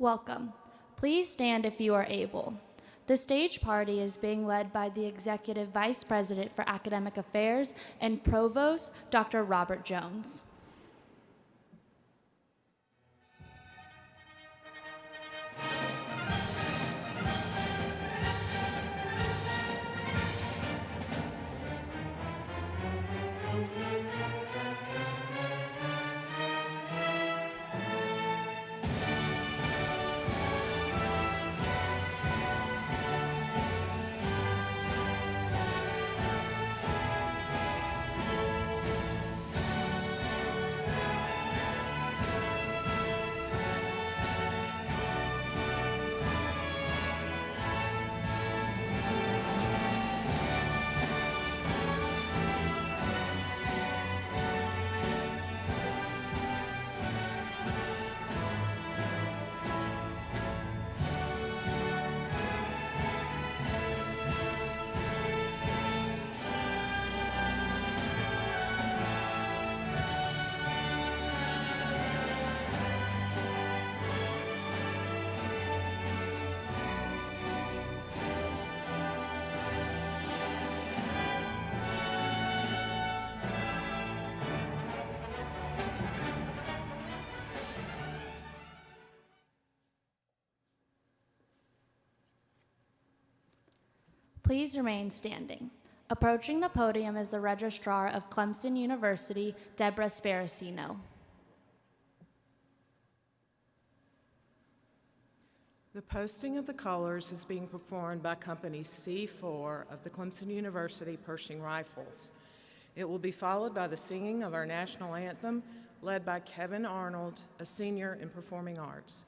Welcome. Please stand if you are able. The stage party is being led by the Executive Vice President for Academic Affairs and Provost, Dr. Robert Jones. Please remain standing. Approaching the podium is the Registrar of Clemson University, Deborah Sparacino. The posting of the colors is being performed by Company C4 of the Clemson University Pershing Rifles. It will be followed by the singing of our national anthem, led by Kevin Arnold, a senior in performing arts.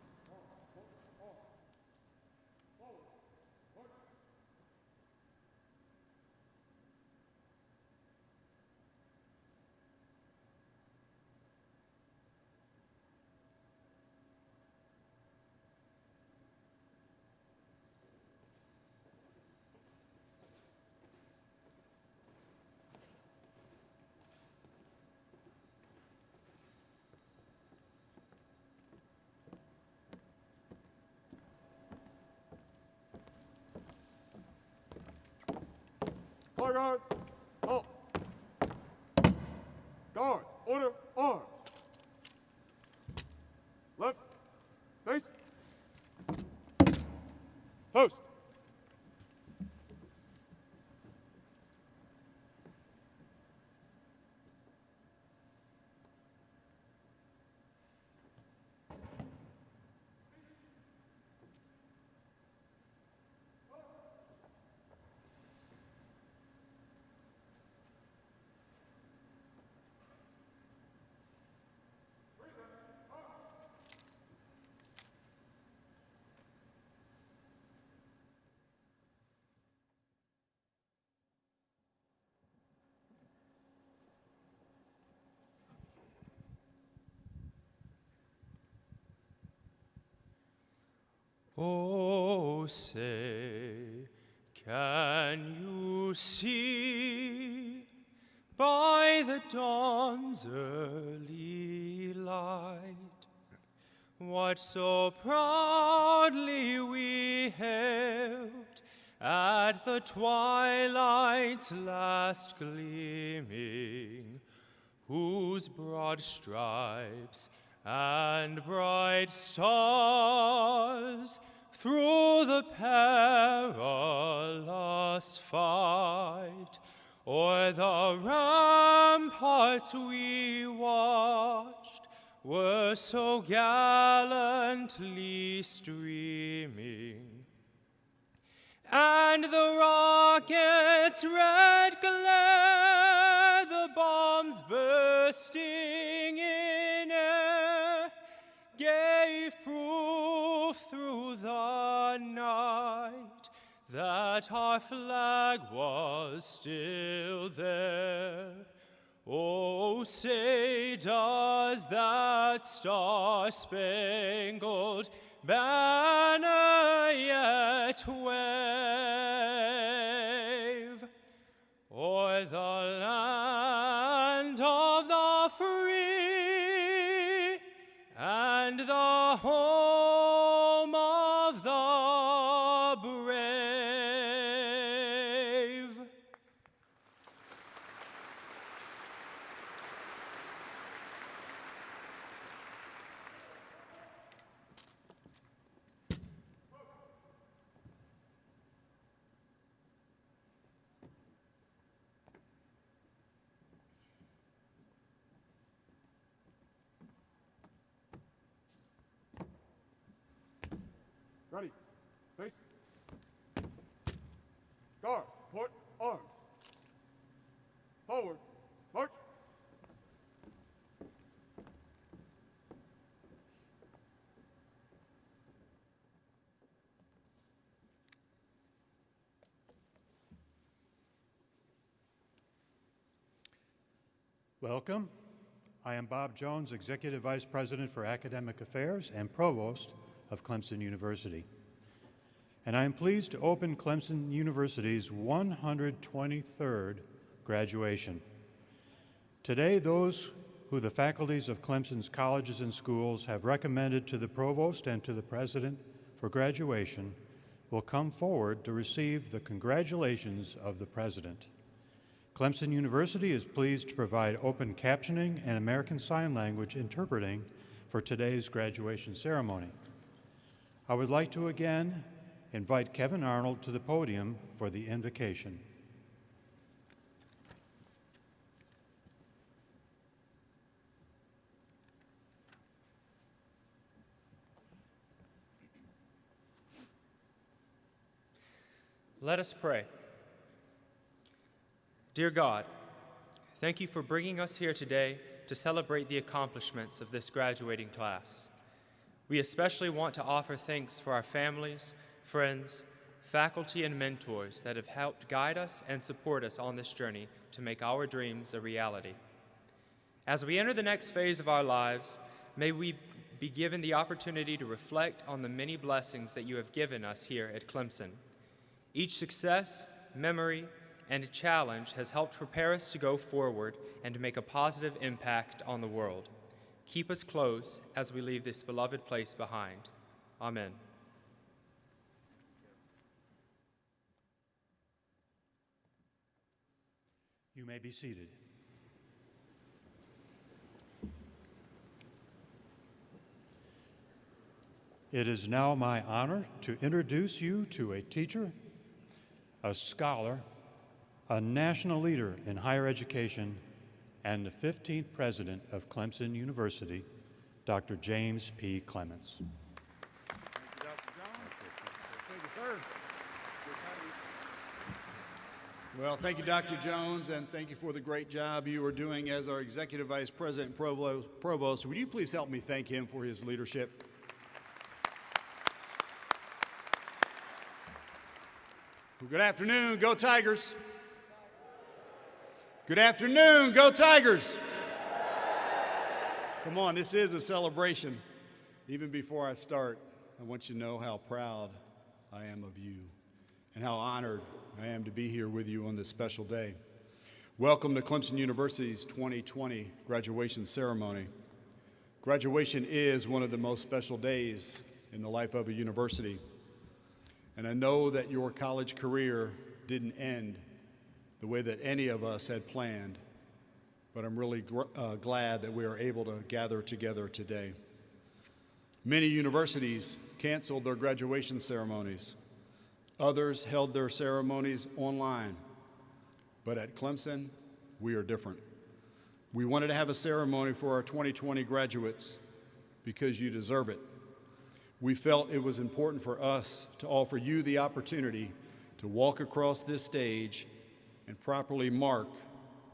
Color guard, halt. Guard, order, arms. Left, face. Post. Oh, say, can you see by the dawn's early light what so proudly we hailed at the twilight's last gleaming, whose broad stripes and bright stars through the perilous fight o'er the ramparts we watched were so gallantly streaming, and the rocket's red glare, the bombs bursting in air, gave proof through the night that our flag was still there. Oh, say, does that star-spangled banner yet wave o'er the land of the free and the home Ready. Face. Guard. Put arms. Forward. March. Welcome. I am Bob Jones, Executive Vice President for Academic Affairs and Provost of Clemson University. And I am pleased to open Clemson University's 123rd graduation. Today, those who the faculties of Clemson's colleges and schools have recommended to the Provost and to the President for graduation will come forward to receive the congratulations of the President. Clemson University is pleased to provide open captioning and American Sign Language interpreting for today's graduation ceremony. I would like to again invite Kevin Arnold to the podium for the invocation. Let us pray. Dear God, thank you for bringing us here today to celebrate the accomplishments of this graduating class. We especially want to offer thanks for our families, friends, faculty, and mentors that have helped guide us and support us on this journey to make our dreams a reality. As we enter the next phase of our lives, may we be given the opportunity to reflect on the many blessings that you have given us here at Clemson. Each success, memory, and challenge has helped prepare us to go forward and to make a positive impact on the world. Keep us close as we leave this beloved place behind. Amen. You may be seated. It is now my honor to introduce you to a teacher, a scholar, a national leader in higher education, and the 15th president of Clemson University, Dr. James P. Clements. Thank you, Dr. Jones. Thank you, sir. Well, thank you, Dr. Jones, and thank you for the great job you are doing as our Executive Vice President and Provost. Would you please help me thank him for his leadership? Well, good afternoon, go Tigers. Good afternoon, go Tigers. Come on, this is a celebration. Even before I start, I want you to know how proud I am of you and how honored I am to be here with you on this special day. Welcome to Clemson University's 2020 graduation ceremony. Graduation is one of the most special days in the life of a university. And I know that your college career didn't end the way that any of us had planned, but I'm really glad that we are able to gather together today. Many universities canceled their graduation ceremonies. Others held their ceremonies online. But at Clemson, we are different. We wanted to have a ceremony for our 2020 graduates because you deserve it. We felt it was important for us to offer you the opportunity to walk across this stage and properly mark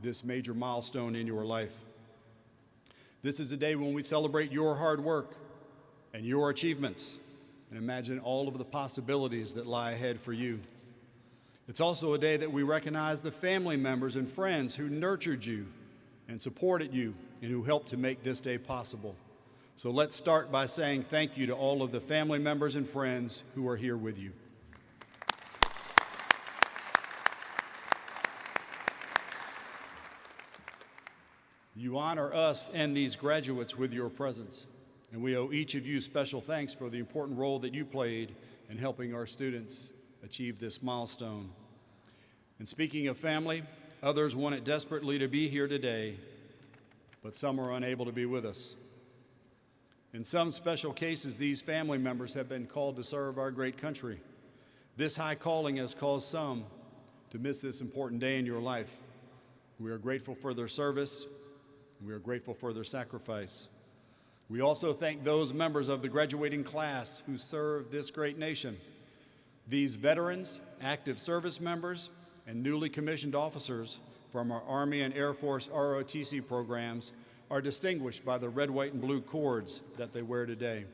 this major milestone in your life. This is a day when we celebrate your hard work and your achievements and imagine all of the possibilities that lie ahead for you. It's also a day that we recognize the family members and friends who nurtured you and supported you and who helped to make this day possible. So let's start by saying thank you to all of the family members and friends who are here with you. You honor us and these graduates with your presence, and we owe each of you special thanks for the important role that you played in helping our students achieve this milestone. And speaking of family, others wanted desperately to be here today, but some are unable to be with us. In some special cases, these family members have been called to serve our great country. This high calling has caused some to miss this important day in your life. We are grateful for their service. We are grateful for their sacrifice. We also thank those members of the graduating class who serve this great nation. These veterans, active service members, and newly commissioned officers from our Army and Air Force ROTC programs are distinguished by the red, white, and blue cords that they wear today.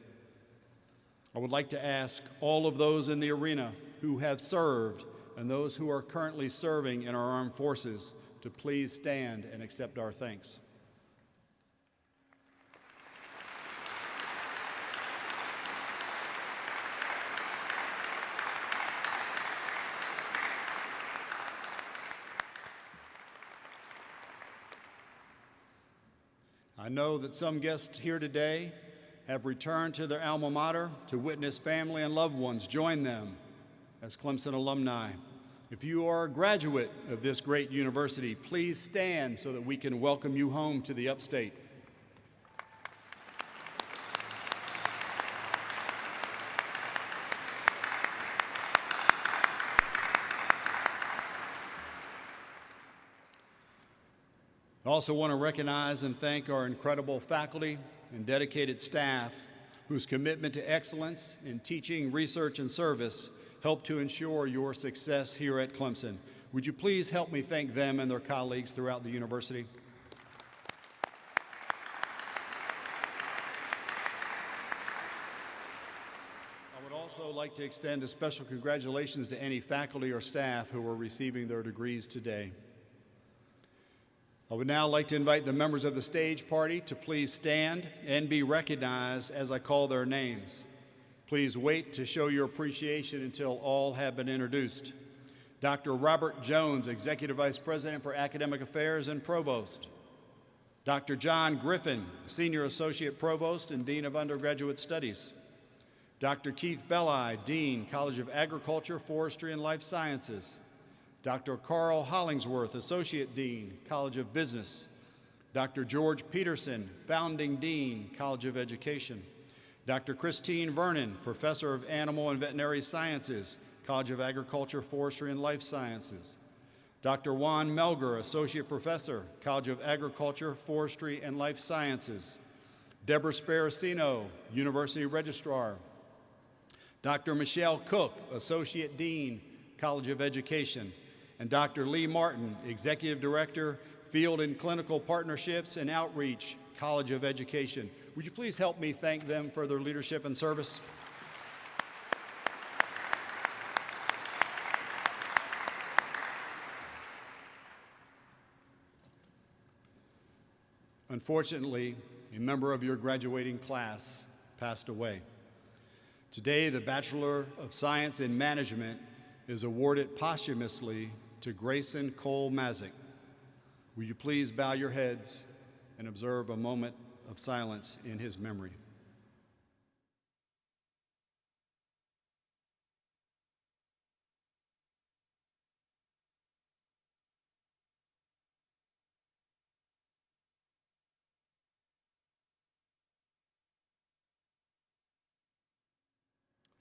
I would like to ask all of those in the arena who have served and those who are currently serving in our armed forces to please stand and accept our thanks. I know that some guests here today have returned to their alma mater to witness family and loved ones join them as Clemson alumni. If you are a graduate of this great university, please stand so that we can welcome you home to the upstate. I also want to recognize and thank our incredible faculty and dedicated staff whose commitment to excellence in teaching, research, and service help to ensure your success here at Clemson. Would you please help me thank them and their colleagues throughout the university? I would also like to extend a special congratulations to any faculty or staff who are receiving their degrees today. I would now like to invite the members of the stage party to please stand and be recognized as I call their names. Please wait to show your appreciation until all have been introduced. Dr. Robert Jones, Executive Vice President for Academic Affairs and Provost. Dr. John Griffin, Senior Associate Provost and Dean of Undergraduate Studies. Dr. Keith Belli, Dean, College of Agriculture, Forestry, and Life Sciences. Dr. Carl Hollingsworth, Associate Dean, College of Business. Dr. George Peterson, Founding Dean, College of Education. Dr. Christine Vernon, Professor of Animal and Veterinary Sciences, College of Agriculture, Forestry, and Life Sciences. Dr. Juan Melger, Associate Professor, College of Agriculture, Forestry, and Life Sciences. Deborah Sparacino, University Registrar. Dr. Michelle Cook, Associate Dean, College of Education. And Dr. Lee Martin, Executive Director, Field and Clinical Partnerships and Outreach, College of Education. Would you please help me thank them for their leadership and service? Unfortunately, a member of your graduating class passed away. Today, the Bachelor of Science in Management is awarded posthumously to Grayson Cole Mazik. Will you please bow your heads and observe a moment of silence in his memory?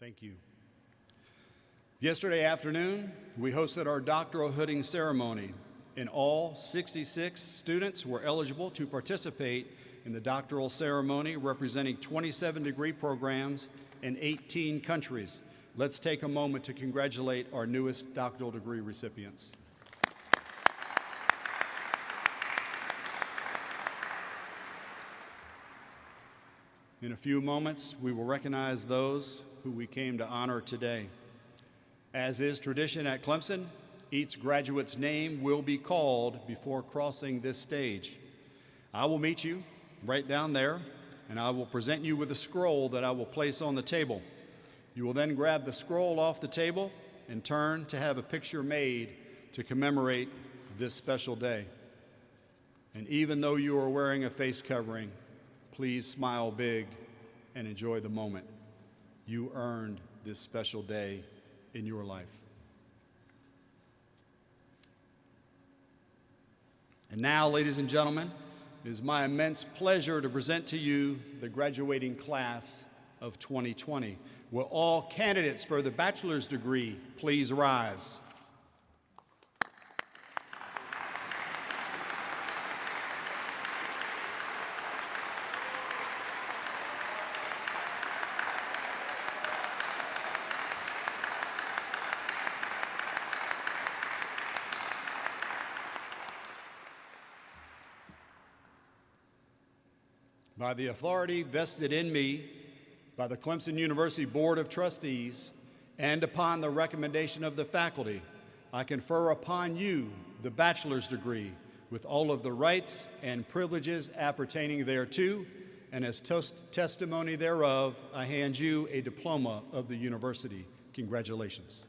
Thank you. Yesterday afternoon, we hosted our doctoral hooding ceremony, and all 66 students were eligible to participate in the doctoral ceremony representing 27 degree programs in 18 countries. Let's take a moment to congratulate our newest doctoral degree recipients. In a few moments, we will recognize those who we came to honor today. As is tradition at Clemson, each graduate's name will be called before crossing this stage. I will meet you right down there, and I will present you with a scroll that I will place on the table. You will then grab the scroll off the table and turn to have a picture made to commemorate this special day. And even though you are wearing a face covering, please smile big and enjoy the moment. You earned this special day in your life. And now, ladies and gentlemen, it is my immense pleasure to present to you the graduating class of 2020. Will all candidates for the bachelor's degree please rise? By the authority vested in me by the Clemson University Board of Trustees and upon the recommendation of the faculty, I confer upon you the bachelor's degree with all of the rights and privileges appertaining thereto, and as testimony thereof, I hand you a diploma of the university. Congratulations.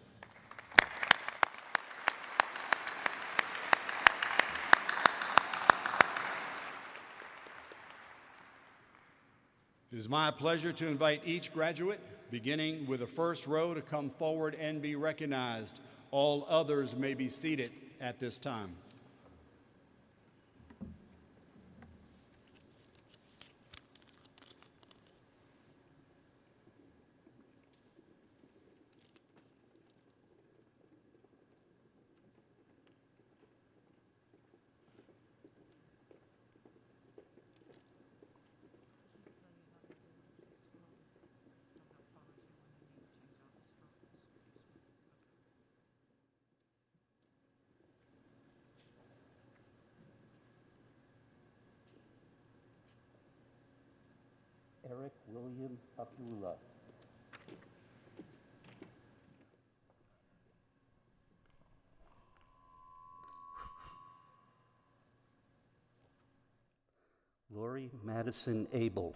It is my pleasure to invite each graduate, beginning with the first row, to come forward and be recognized. All others may be seated at this time. Eric William Abdullah. Lori Madison Abel.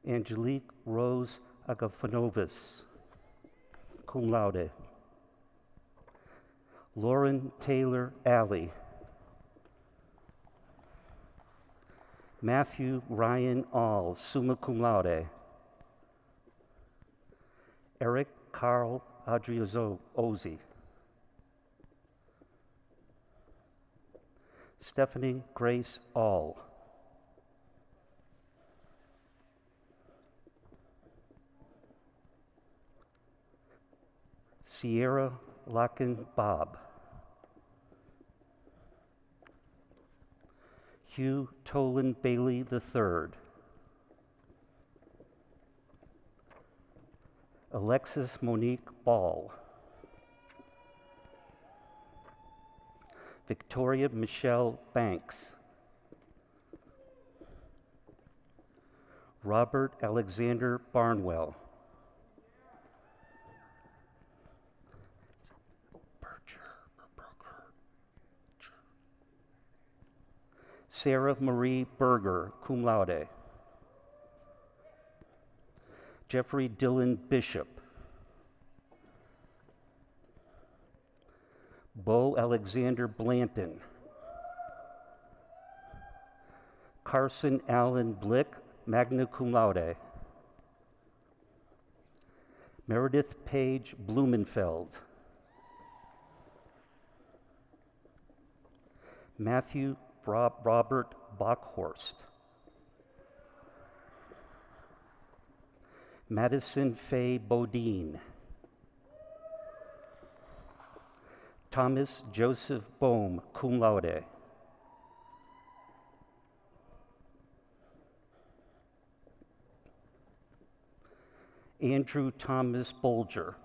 Angelique Rose Agafonovas, cum laude. Lauren Taylor Alley. Matthew Ryan All, summa cum laude. Eric Carl Adriozzi. Stephanie Grace All. Sierra Locken Bob. Hugh Tolan Bailey III. Alexis Monique Ball. Victoria Michelle Banks. Robert Alexander Barnwell. Sarah Marie Berger, cum laude. Jeffrey Dylan Bishop. Bo Alexander Blanton. Carson Allen Blick, magna cum laude. Meredith Page Blumenfeld. Matthew Robert Bockhorst. Madison Faye Bodine. Thomas Joseph Bohm, cum laude. Andrew Thomas Bolger.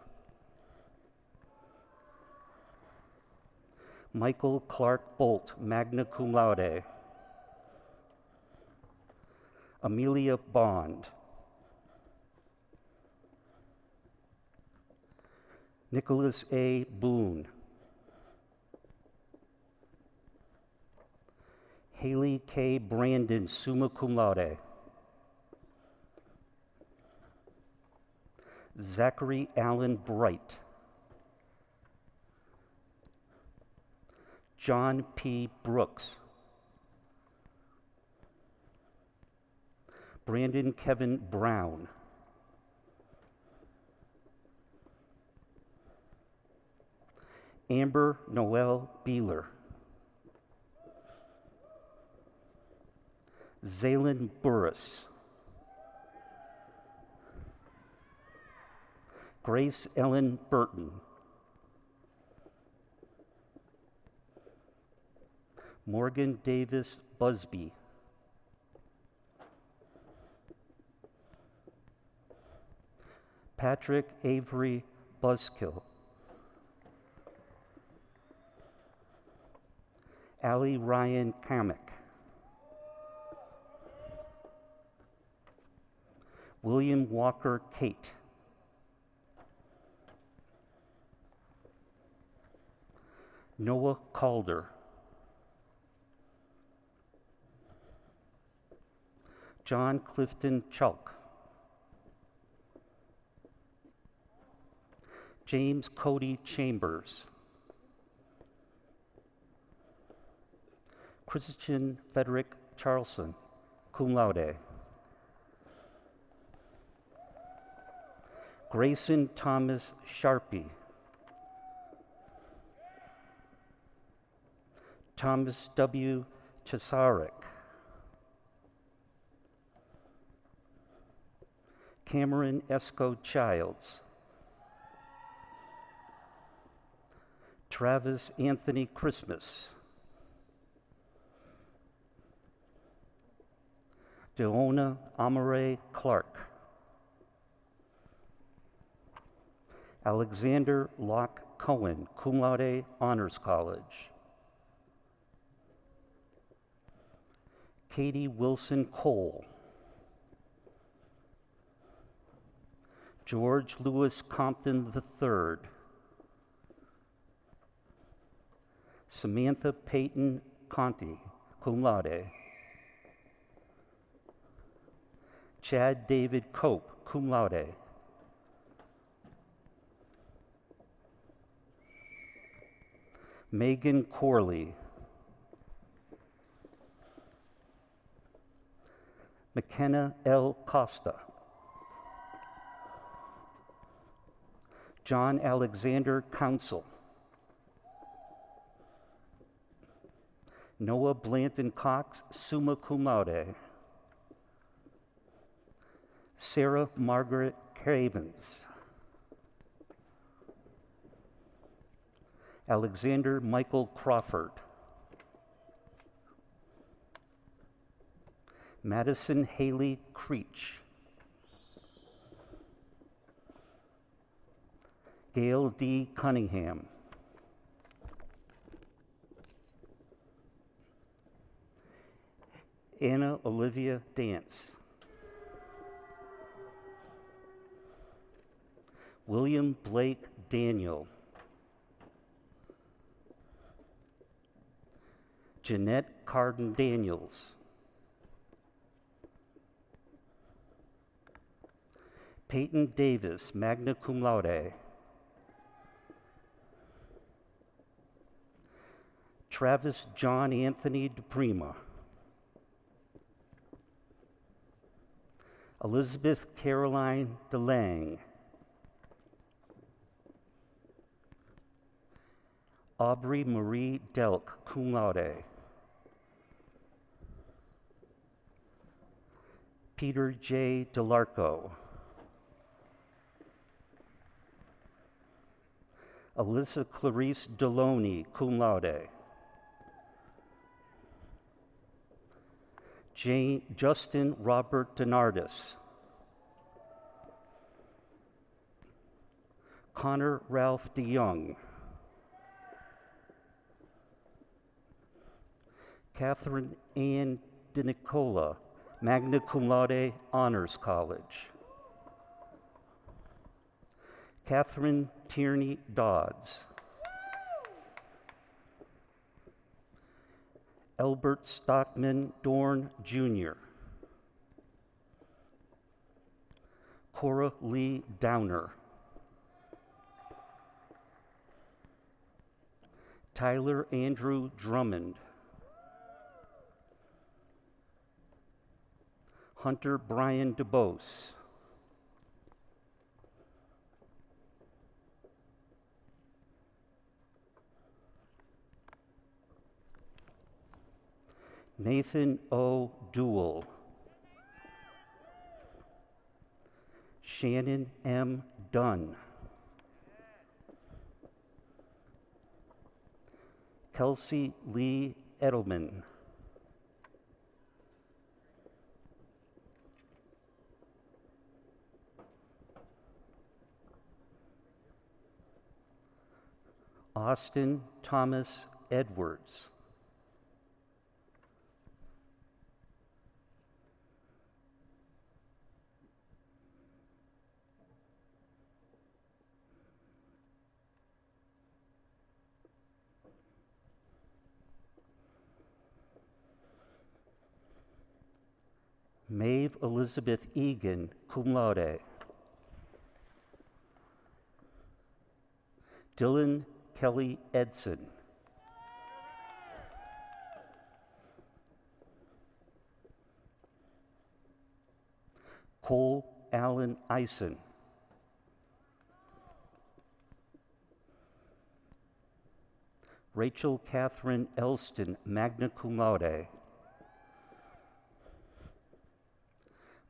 Michael Clark Bolt, magna cum laude. Amelia Bond. Nicholas A. Boone. Haley K. Brandon, summa cum laude. Zachary Allen Bright. John P. Brooks. Brandon Kevin Brown. Amber Noel Beeler. Zaylin Burris. Grace Ellen Burton. Morgan Davis Busby. Patrick Avery Buskill. Allie Ryan Kamek. William Walker Kate. Noah Calder. John Clifton Chalk. James Cody Chambers. Christian Frederick Charlson, cum laude. Grayson Thomas Sharpie. Thomas W. Chesarik. Cameron Esco Childs. Travis Anthony Christmas. Deona Amare Clark. Alexander Locke Cohen, cum laude, Honors College. Katie Wilson Cole. George Lewis Compton III. Samantha Peyton Conti, cum laude. Chad David Cope, cum laude. Megan Corley. McKenna L. Costa. John Alexander Council. Noah Blanton Cox, summa cum laude. Sarah Margaret Cravens. Alexander Michael Crawford. Madison Haley Creech. Gail D. Cunningham. Anna Olivia Dance. William Blake Daniel. Jeanette Carden Daniels. Peyton Davis, magna cum laude. Travis John Anthony DePrima. Elizabeth Caroline DeLang. Aubrey Marie Delk, cum laude. Peter J. DeLarco. Alyssa Clarice Deloney, cum laude. Justin Robert Denardis. Connor Ralph DeYoung. Catherine Ann DeNicola, magna cum laude, Honors College. Catherine Tierney Dodds. Elbert Stockman Dorn, Jr. Cora Lee Downer. Tyler Andrew Drummond. Hunter Brian DeBose. Nathan O. Duell. Shannon M. Dunn. Kelsey Lee Edelman. Austin Thomas Edwards. Maeve Elizabeth Egan, cum laude. Dylan Kelly Edson. Cole Allen Eisen. Rachel Catherine Elston, magna cum laude.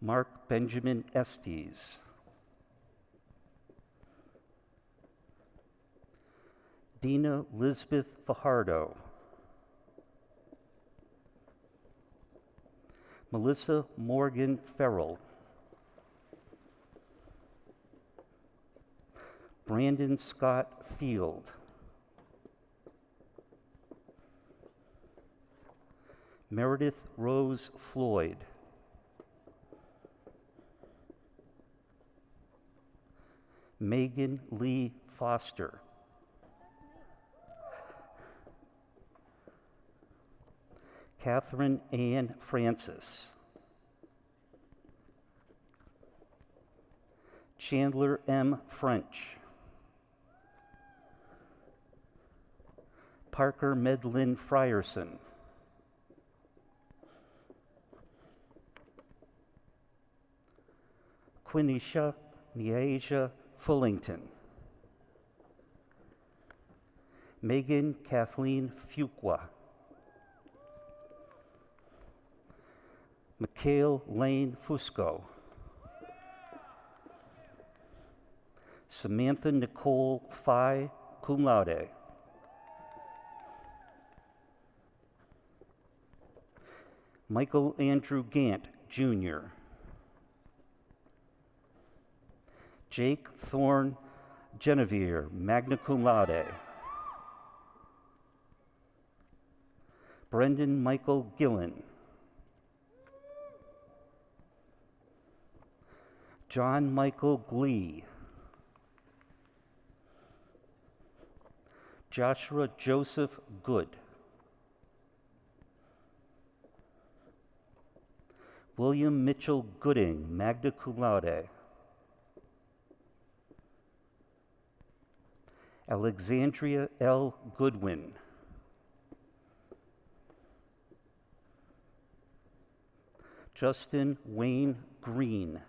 Mark Benjamin Estes. Dina Lisbeth Fajardo. Melissa Morgan Farrell. Brandon Scott Field. Meredith Rose Floyd. Megan Lee Foster. Catherine Ann Francis. Chandler M. French. Parker Medlin Frierson. Quinisha Niaja Fullington. Megan Kathleen Fuqua. Mikhail Lane Fusco. Samantha Nicole Phi, cum laude. Michael Andrew Gant, Jr. Jake Thorne Genevieve, magna cum laude. Brendan Michael Gillen. John Michael Glee. Joshua Joseph Good. William Mitchell Gooding, magna cum laude. Alexandria L. Goodwin. Justin Wayne Green.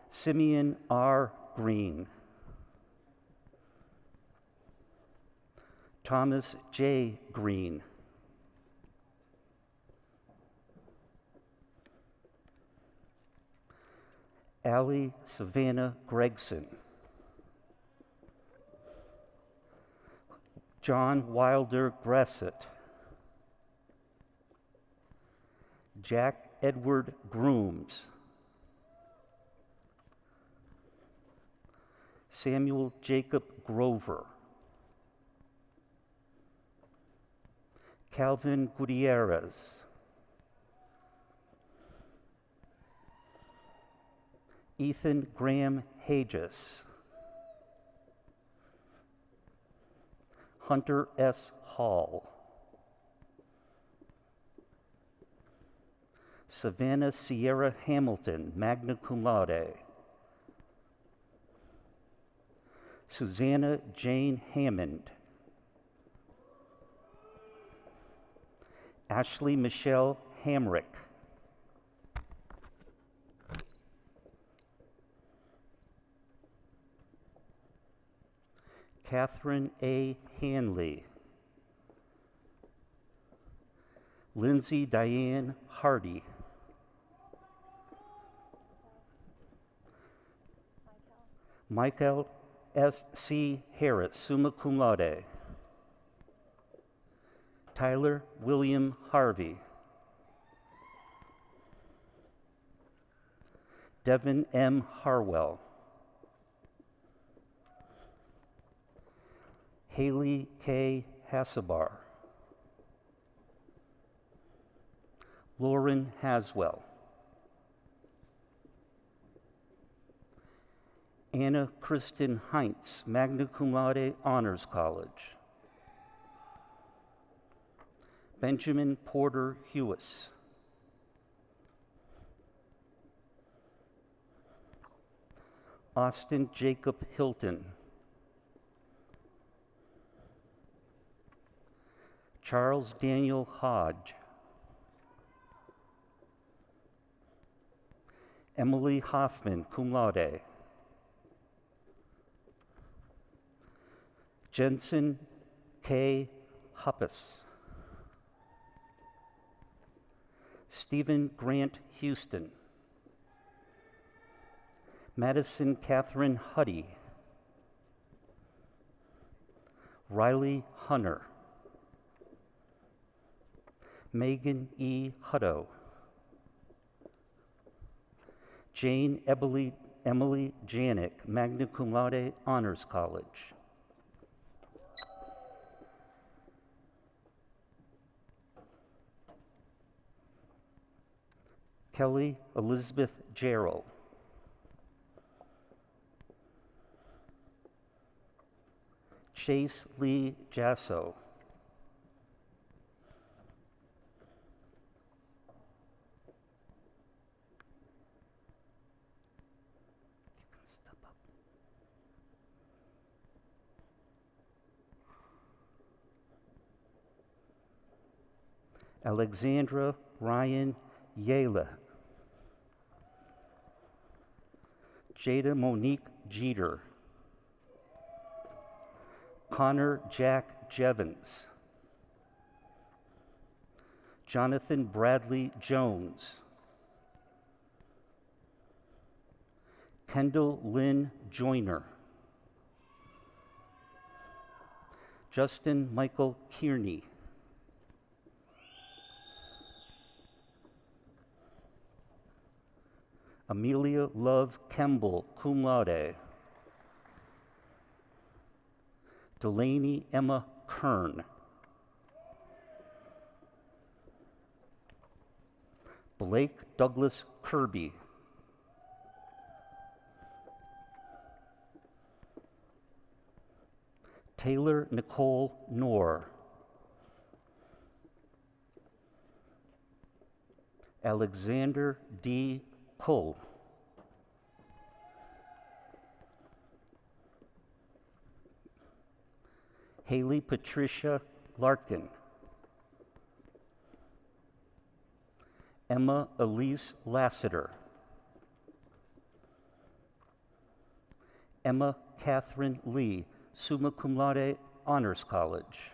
Simeon R. Green. Thomas J. Green. Allie Savannah Gregson. John Wilder Grasset. Jack Edward Grooms. Samuel Jacob Grover. Calvin Gutierrez. Ethan Graham Hages. Hunter S. Hall. Savannah Sierra Hamilton, magna cum laude. Susanna Jane Hammond. Ashley Michelle Hamrick. Catherine A. Hanley. Lindsay Diane Hardy. Michael S. C. Harris, summa cum laude. Tyler William Harvey. Devin M. Harwell. Haley K. Hassabar. Lauren Haswell. Anna Kristen Heinz, magna cum laude, Honors College. Benjamin Porter Hewis. Austin Jacob Hilton. Charles Daniel Hodge. Emily Hoffman, cum laude. Jensen K. Huppis. Stephen Grant Houston. Madison Catherine Huddy. Riley Hunter. Megan E. Hutto. Jane Emily Janik, magna cum laude, Honors College. Kelly Elizabeth Gerald. Chase Lee Jasso. Alexandra Ryan Yela. Jada Monique Jeter. Connor Jack Jevons. Jonathan Bradley Jones. Kendall Lynn Joyner. Justin Michael Kearney. Amelia Love Kemble, cum laude. Delaney Emma Kern. Blake Douglas Kirby. Taylor Nicole Knorr. Alexander D. Cole. Haley Patricia Larkin. Emma Elise Lassiter. Emma Catherine Lee, summa cum laude, Honors College.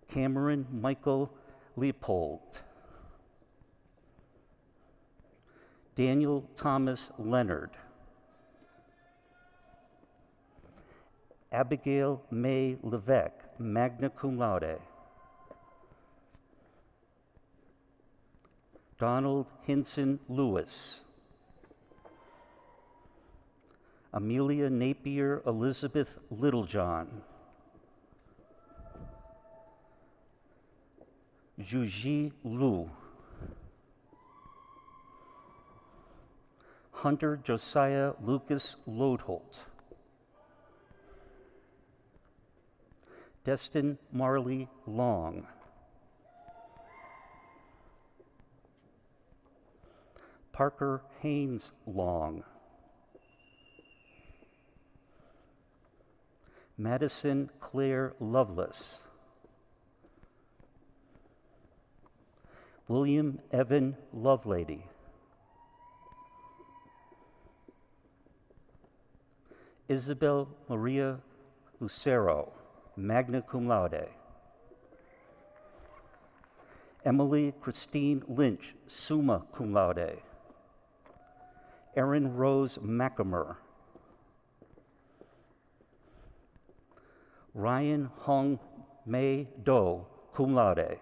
Cameron Michael Leopold. Daniel Thomas Leonard. Abigail May Levesque, magna cum laude. Donald Hinson Lewis. Amelia Napier Elizabeth Littlejohn. Juji Liu. Hunter Josiah Lucas Lodholt. Destin Marley Long. Parker Haynes Long. Madison Claire Lovelace. William Evan Lovelady. Isabel Maria Lucero, magna cum laude. Emily Christine Lynch, summa cum laude. Erin Rose McAmer. Ryan Hong Mei Do, cum laude.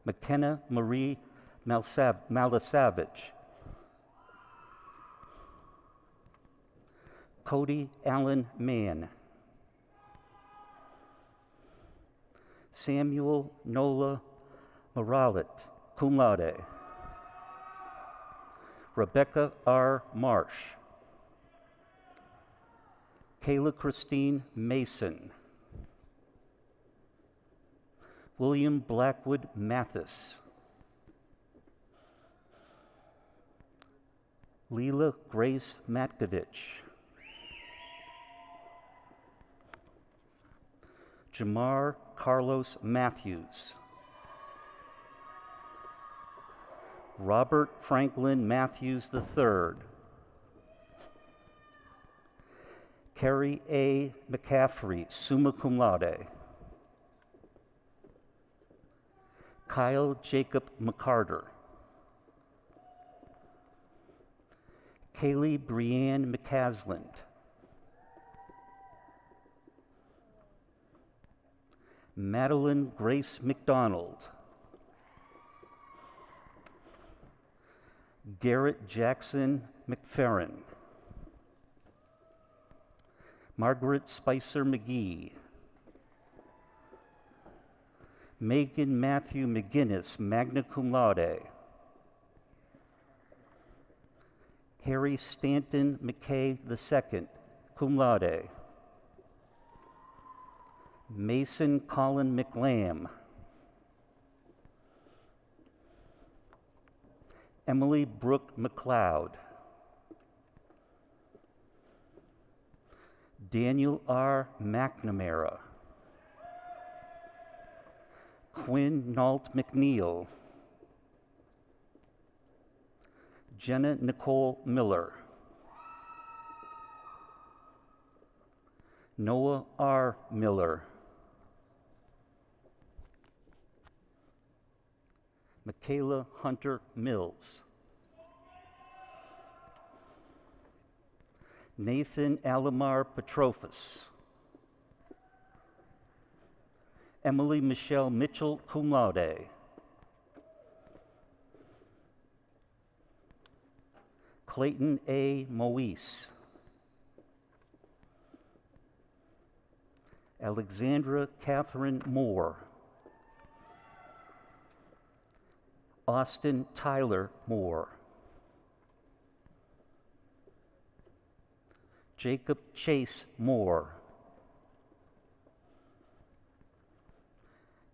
McKenna Marie Malasavage. Cody Allen Mann. Samuel Nola Moralit, cum laude. Rebecca R. Marsh. Kayla Christine Mason. William Blackwood Mathis. Leela Grace Matkovich. Jamar Carlos Matthews. Robert Franklin Matthews III. Carrie A. McCaffrey, summa cum laude. Kyle Jacob McCarter. Kaylee Brianne McCasland. Madeline Grace McDonald. Garrett Jackson McFerrin. Margaret Spicer McGee. Megan Matthew McGinnis, magna cum laude. Harry Stanton McKay II, cum laude. Mason Colin McLam. Emily Brooke McLeod. Daniel R. McNamara. Quinn Nault McNeil. Jenna Nicole Miller. Noah R. Miller. Michaela Hunter Mills. Nathan Alamar Petrofus. Emily Michelle Mitchell, cum laude. Clayton A. Moise. Alexandra Catherine Moore. Austin Tyler Moore. Jacob Chase Moore.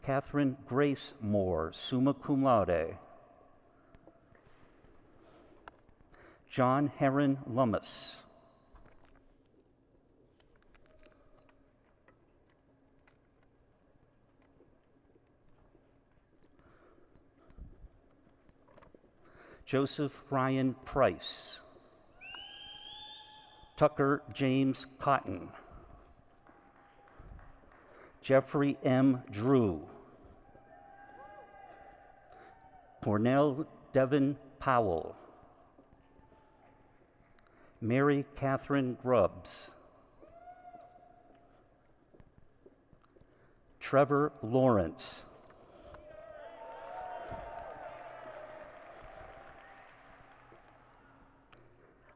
Catherine Grace Moore, summa cum laude. John Heron Lummis. Joseph Ryan Price. Tucker James Cotton. Jeffrey M. Drew. Cornell Devin Powell. Mary Catherine Grubbs. Trevor Lawrence.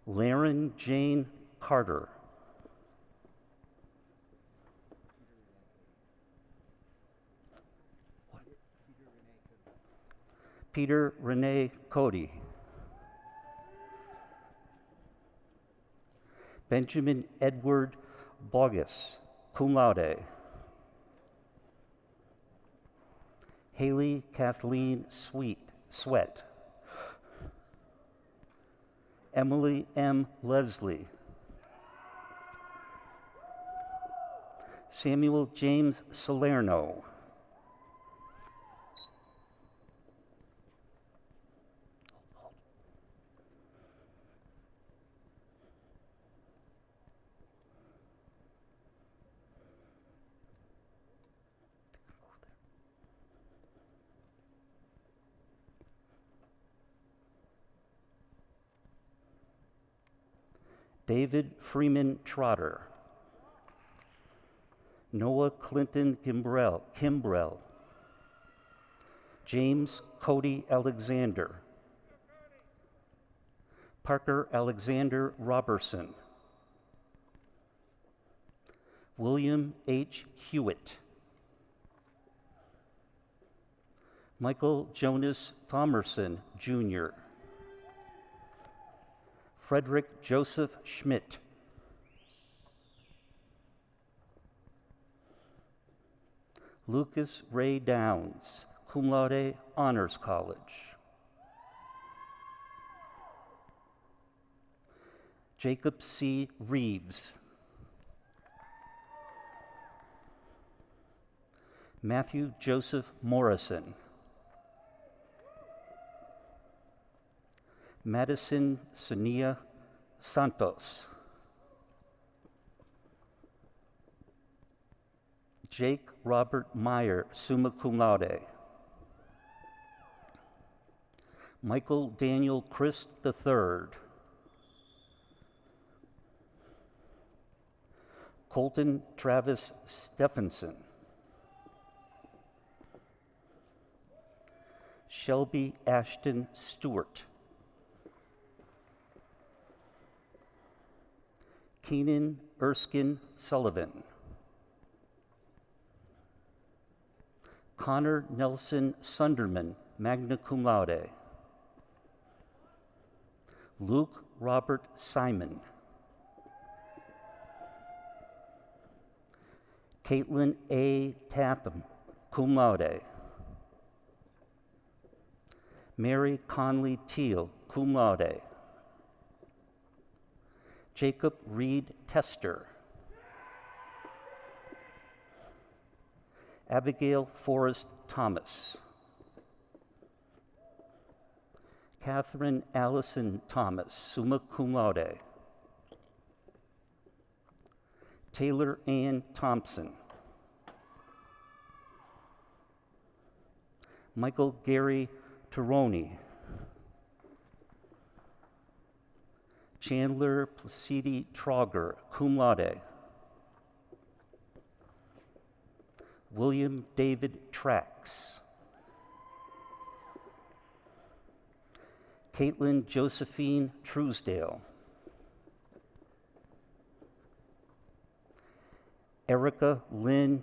Laren Jane Carter. Peter Renee Cody. Benjamin Edward Bogus, cum laude. Haley Kathleen Sweat. Emily M. Leslie. Samuel James Salerno. David Freeman Trotter. Noah Clinton Kimbrell. James Cody Alexander. Parker Alexander Robertson. William H. Hewitt. Michael Jonas Thomerson, Jr. Frederick Joseph Schmidt. Lucas Ray Downs, cum laude, Honors College. Jacob C. Reeves. Matthew Joseph Morrison. Madison Sania Santos. Jake Robert Meyer, summa cum laude. Michael Daniel Christ III. Colton Travis Stephenson. Shelby Ashton Stewart. Keenan Erskine Sullivan. Connor Nelson Sunderman, magna cum laude. Luke Robert Simon. Caitlin A. Tatham, cum laude. Mary Conley Teal, cum laude. Jacob Reed Tester. Abigail Forrest Thomas. Catherine Allison Thomas, summa cum laude. Taylor Ann Thompson. Michael Gary Tironi. Chandler Placidi Trauger, cum laude. William David Trax. Caitlin Josephine Truesdale. Erica Lynn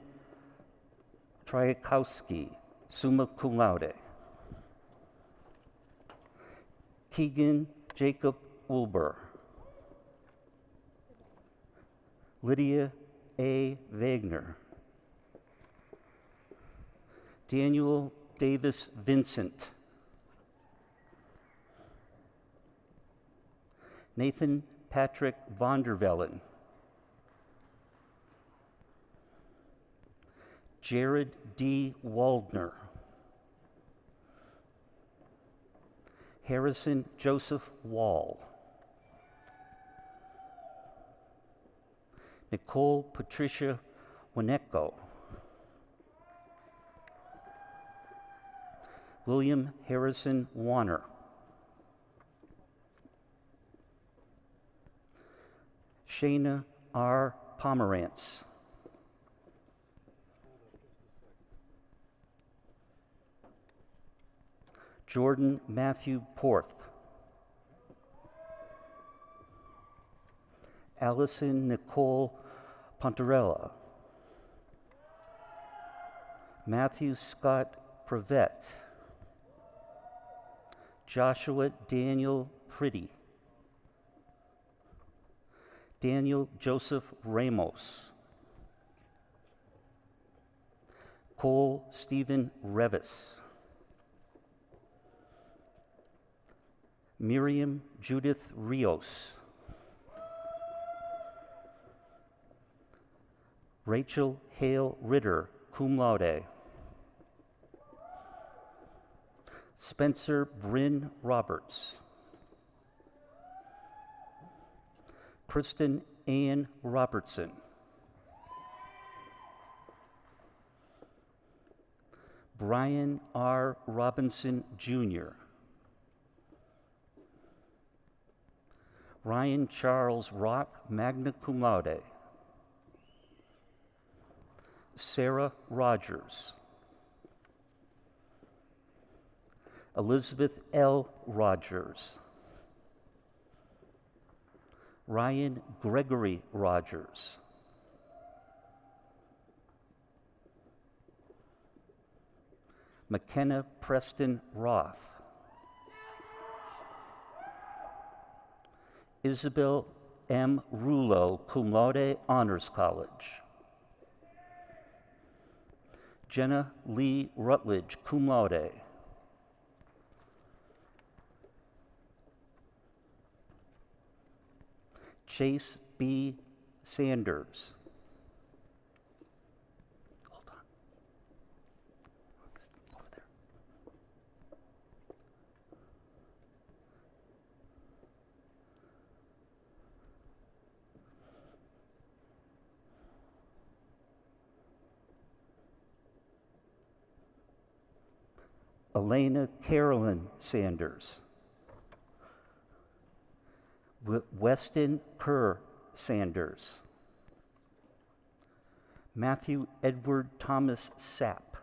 Tryakowski, summa cum laude. Keegan Jacob Ulber. Lydia A. Wagner. Daniel Davis Vincent. Nathan Patrick Vondervellen. Jared D. Waldner. Harrison Joseph Wall. Nicole Patricia Wineko. William Harrison Warner. Shayna R. Pomerantz. Jordan Matthew Porth. Allison Nicole Pontarella. Matthew Scott Prevette. Joshua Daniel Pretty. Daniel Joseph Ramos. Cole Stephen Revis. Miriam Judith Rios. Rachel Hale Ritter, cum laude. Spencer Bryn Roberts. Kristen Ann Robertson. Brian R. Robinson, Jr. Ryan Charles Rock, magna cum laude. Sarah Rogers. Elizabeth L. Rogers. Ryan Gregory Rogers. McKenna Preston Roth. Isabel M. Rulo, cum laude, Honors College. Jenna Lee Rutledge, cum laude. Chase B. Sanders. Hold on. Over there. Elena Carolyn Sanders. Weston Kerr Sanders. Matthew Edward Thomas Sapp.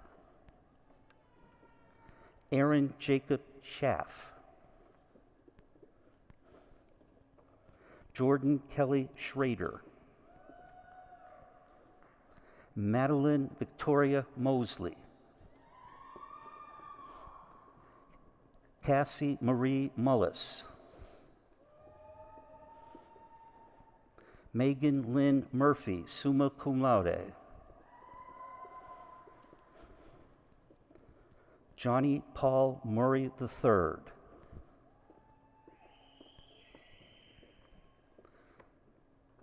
Aaron Jacob Schaff. Jordan Kelly Schrader. Madeline Victoria Mosley. Cassie Marie Mullis. Megan Lynn Murphy, summa cum laude. Johnny Paul Murray III.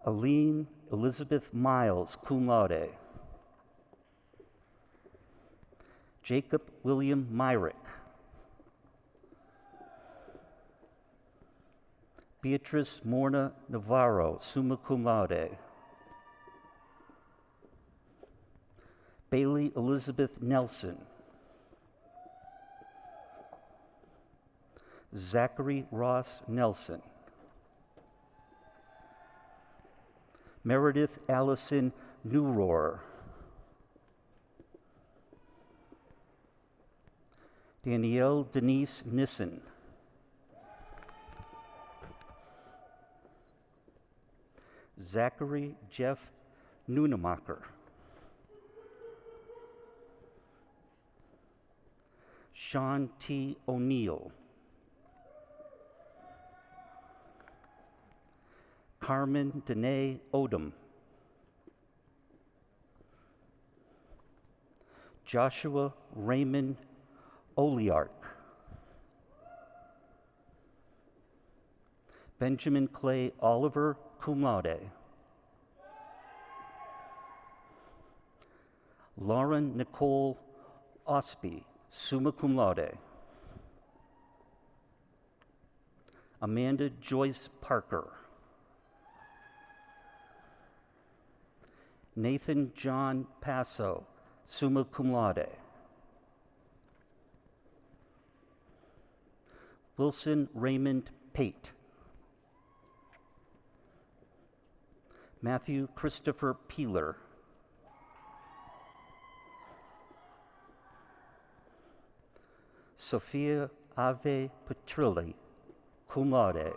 Aline Elizabeth Miles, cum laude. Jacob William Myrick. Beatrice Morna Navarro, summa cum laude. Bailey Elizabeth Nelson. Zachary Ross Nelson. Meredith Allison Newrohr. Danielle Denise Nissen. Zachary Jeff Nunemacher. Sean T. O'Neill. Carmen Danae Odom. Joshua Raymond Oliark. Benjamin Clay Oliver, cum laude. Lauren Nicole Osby, summa cum laude. Amanda Joyce Parker. Nathan John Passo, summa cum laude. Wilson Raymond Pate. Matthew Christopher Peeler. Sophia Ave Petrilli, cum laude.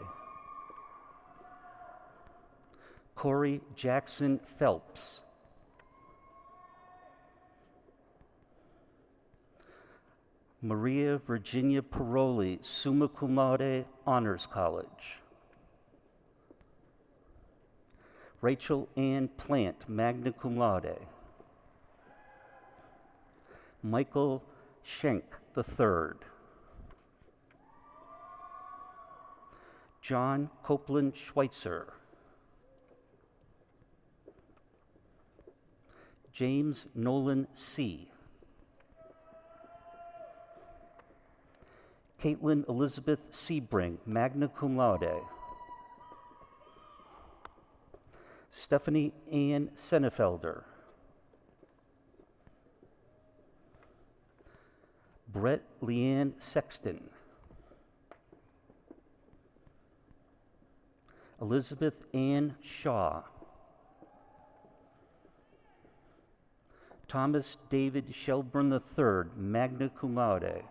Corey Jackson Phelps. Maria Virginia Paroli, summa cum laude, Honors College. Rachel Ann Plant, magna cum laude. Michael Schenk III. John Copeland Schweitzer. James Nolan C. Caitlin Elizabeth Sebring, magna cum laude. Stephanie Ann Sennefelder. Brett Leanne Sexton. Elizabeth Ann Shaw. Thomas David Shelburne III, magna cum laude.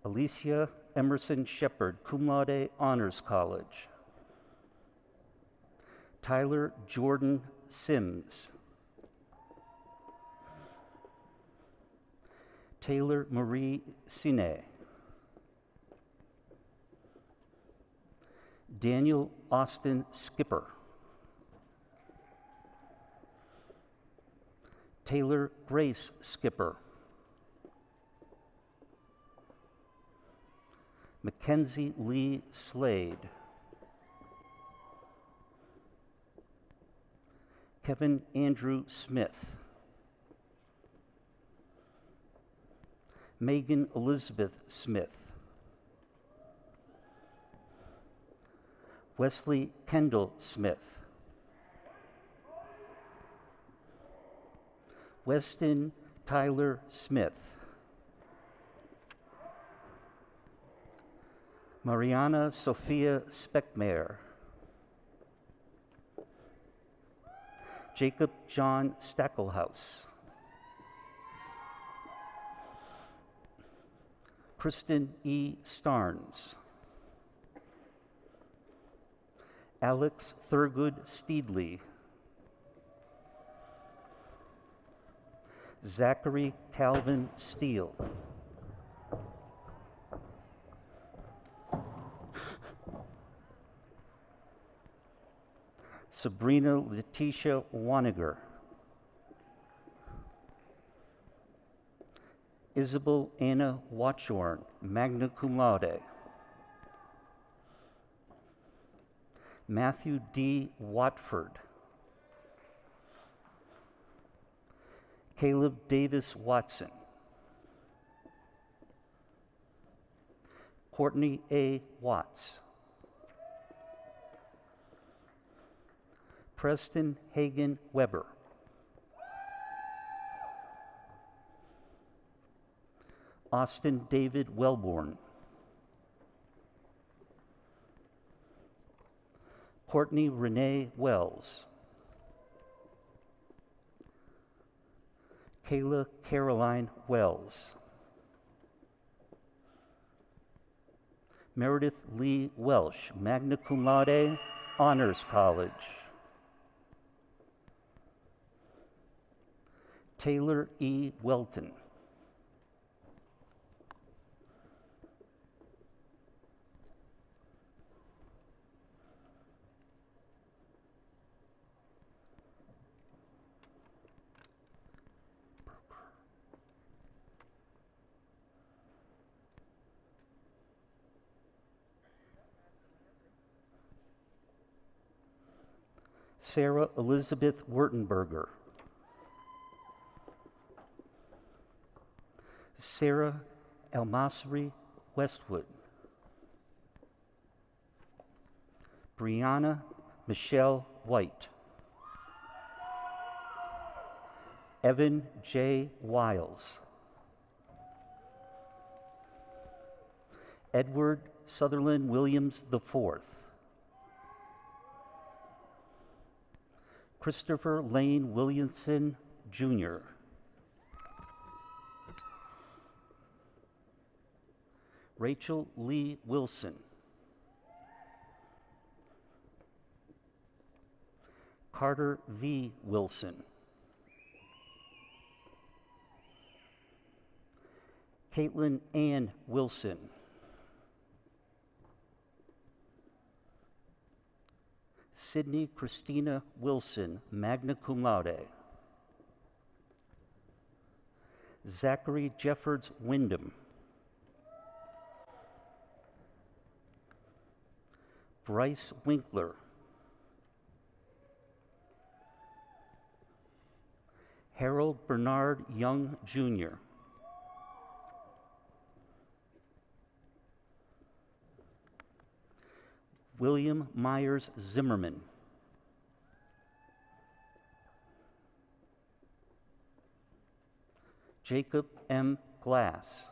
Alicia Emerson Shepard, cum laude, Honors College. Tyler Jordan Sims. Taylor Marie Sine. Daniel Austin Skipper. Taylor Grace Skipper. Mackenzie Lee Slade. Kevin Andrew Smith. Megan Elizabeth Smith. Wesley Kendall Smith. Weston Tyler Smith. Mariana Sophia Speckmayer. Jacob John Stackelhaus. Kristen E. Starnes. Alex Thurgood Steedley. Zachary Calvin Steele. Sabrina Letitia Waniger. Isabel Anna Watchorn, magna cum laude. Matthew D. Watford. Caleb Davis Watson. Courtney A. Watts. Preston Hagan Weber. Austin David Wellborn. Courtney Renee Wells. Kayla Caroline Wells. Meredith Lee Welsh, magna cum laude, Honors College. Taylor E. Welton. Sarah Elizabeth Wurtenberger. Sarah Elmasri Westwood. Brianna Michelle White. Evan J. Wiles. Edward Sutherland Williams IV. Christopher Lane Williamson, Jr. Rachel Lee Wilson. Carter V. Wilson. Caitlin Ann Wilson. Sydney Christina Wilson, magna cum laude. Zachary Jeffords Wyndham. Bryce Winkler. Harold Bernard Young, Jr. William Myers Zimmerman. Jacob M. Glass.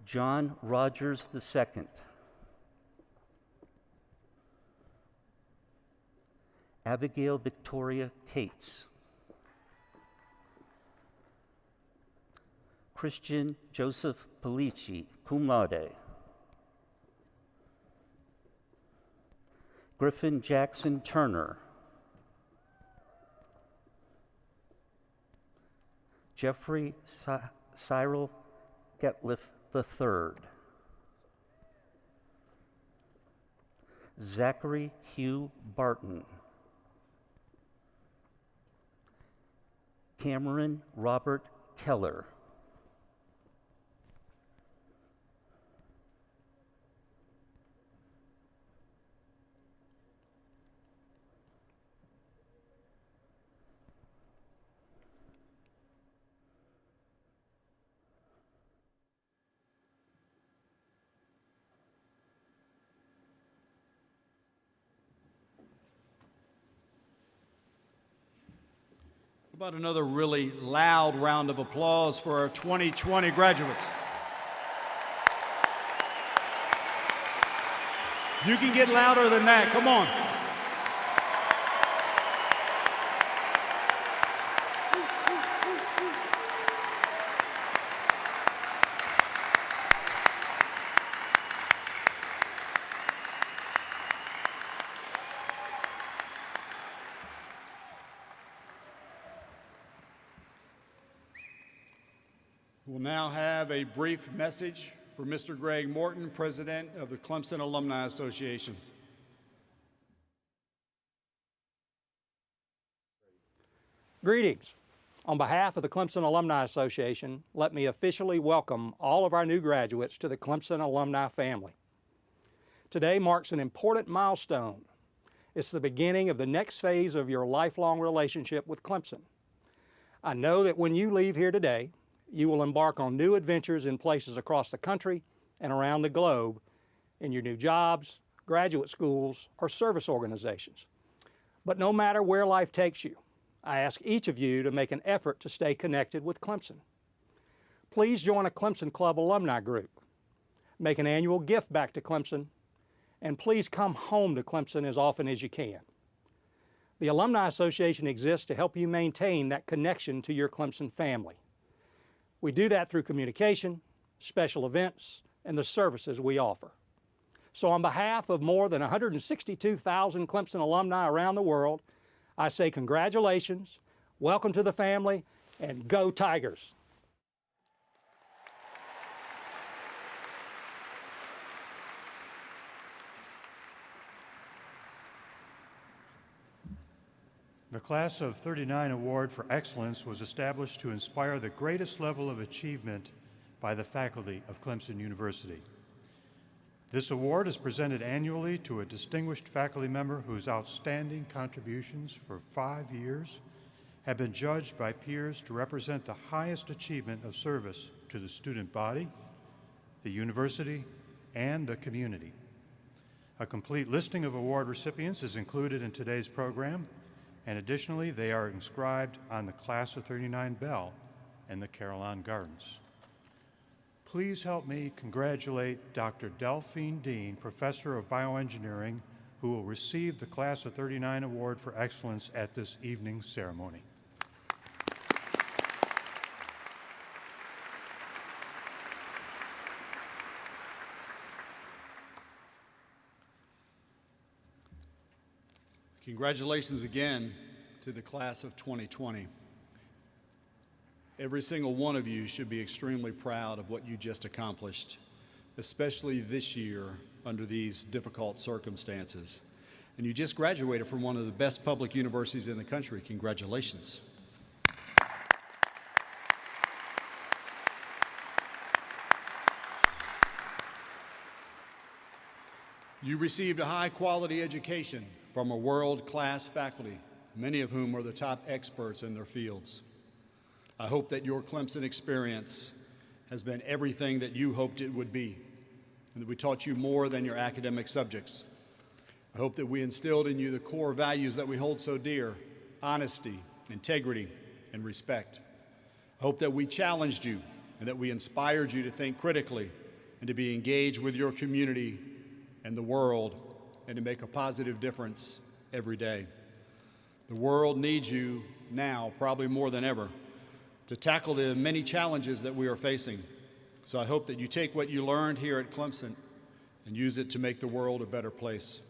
John Rogers II. Abigail Victoria Cates. Christian Joseph Pellicci, cum laude. Griffin Jackson Turner. Jeffrey Cyril Getliff III. Zachary Hugh Barton. Cameron Robert Keller. How about another really loud round of applause for our 2020 graduates? You can get louder than that. Come on. We'll now have a brief message for Mr. Greg Morton, President of the Clemson Alumni Association. Greetings. On behalf of the Clemson Alumni Association, let me officially welcome all of our new graduates to the Clemson alumni family. Today marks an important milestone. It's the beginning of the next phase of your lifelong relationship with Clemson. I know that when you leave here today, you will embark on new adventures in places across the country and around the globe in your new jobs, graduate schools, or service organizations. But no matter where life takes you, I ask each of you to make an effort to stay connected with Clemson. Please join a Clemson Club alumni group. Make an annual gift back to Clemson, and please come home to Clemson as often as you can. The Alumni Association exists to help you maintain that connection to your Clemson family. We do that through communication, special events, and the services we offer. So on behalf of more than 162,000 Clemson alumni around the world, I say congratulations, welcome to the family, and go Tigers! The Class of '39 Award for Excellence was established to inspire the greatest level of achievement by the faculty of Clemson University. This award is presented annually to a distinguished faculty member whose outstanding contributions for 5 years have been judged by peers to represent the highest achievement of service to the student body, the university, and the community. A complete listing of award recipients is included in today's program, and additionally, they are inscribed on the Class of '39 bell in the Carillon Gardens. Please help me congratulate Dr. Delphine Dean, Professor of Bioengineering, who will receive the Class of '39 Award for Excellence at this evening's ceremony. Congratulations again to the class of 2020. Every single one of you should be extremely proud of what you just accomplished, especially this year under these difficult circumstances. And you just graduated from one of the best public universities in the country. Congratulations. You received a high-quality education from a world-class faculty, many of whom are the top experts in their fields. I hope that your Clemson experience has been everything that you hoped it would be, and that we taught you more than your academic subjects. I hope that we instilled in you the core values that we hold so dear: honesty, integrity, and respect. I hope that we challenged you and that we inspired you to think critically and to be engaged with your community and the world, and to make a positive difference every day. The world needs you now, probably more than ever, to tackle the many challenges that we are facing. So I hope that you take what you learned here at Clemson and use it to make the world a better place.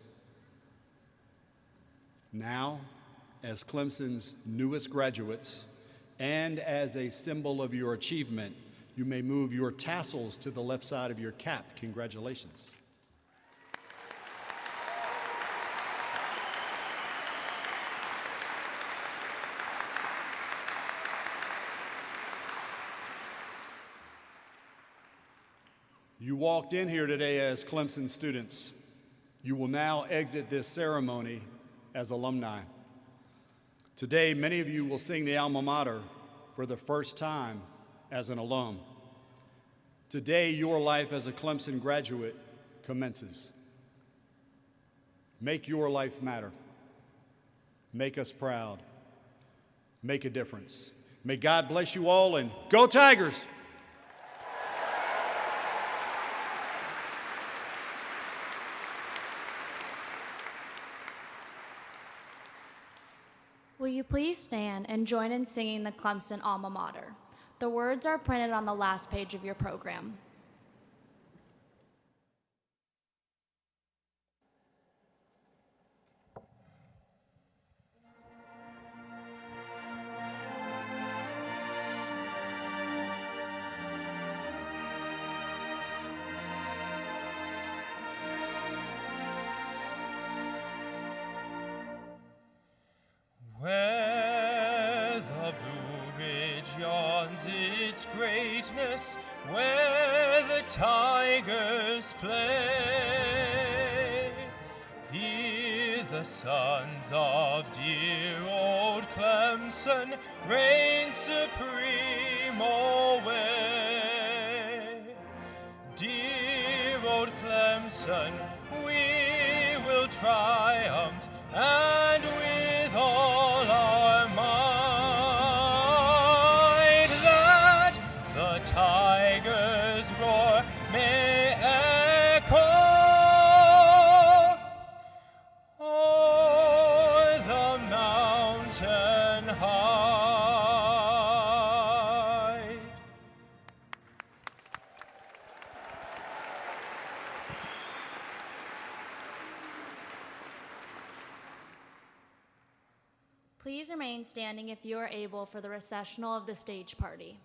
Now, as Clemson's newest graduates, and as a symbol of your achievement, you may move your tassels to the left side of your cap. Congratulations. You walked in here today as Clemson students. You will now exit this ceremony as alumni. Today, many of you will sing the alma mater for the first time as an alum. Today, your life as a Clemson graduate commences. Make your life matter. Make us proud. Make a difference. May God bless you all, and go Tigers! Will you please stand and join in singing the Clemson alma mater? The words are printed on the last page of your program. Where the Blue Ridge yawns its greatness, where the tigers play, here the sons of dear old Clemson reign supreme alway. Dear old Clemson, we will triumph, and with all our might, that the tigers' roar may echo o'er the mountain height. Please remain standing if you are able for the recessional of the stage party.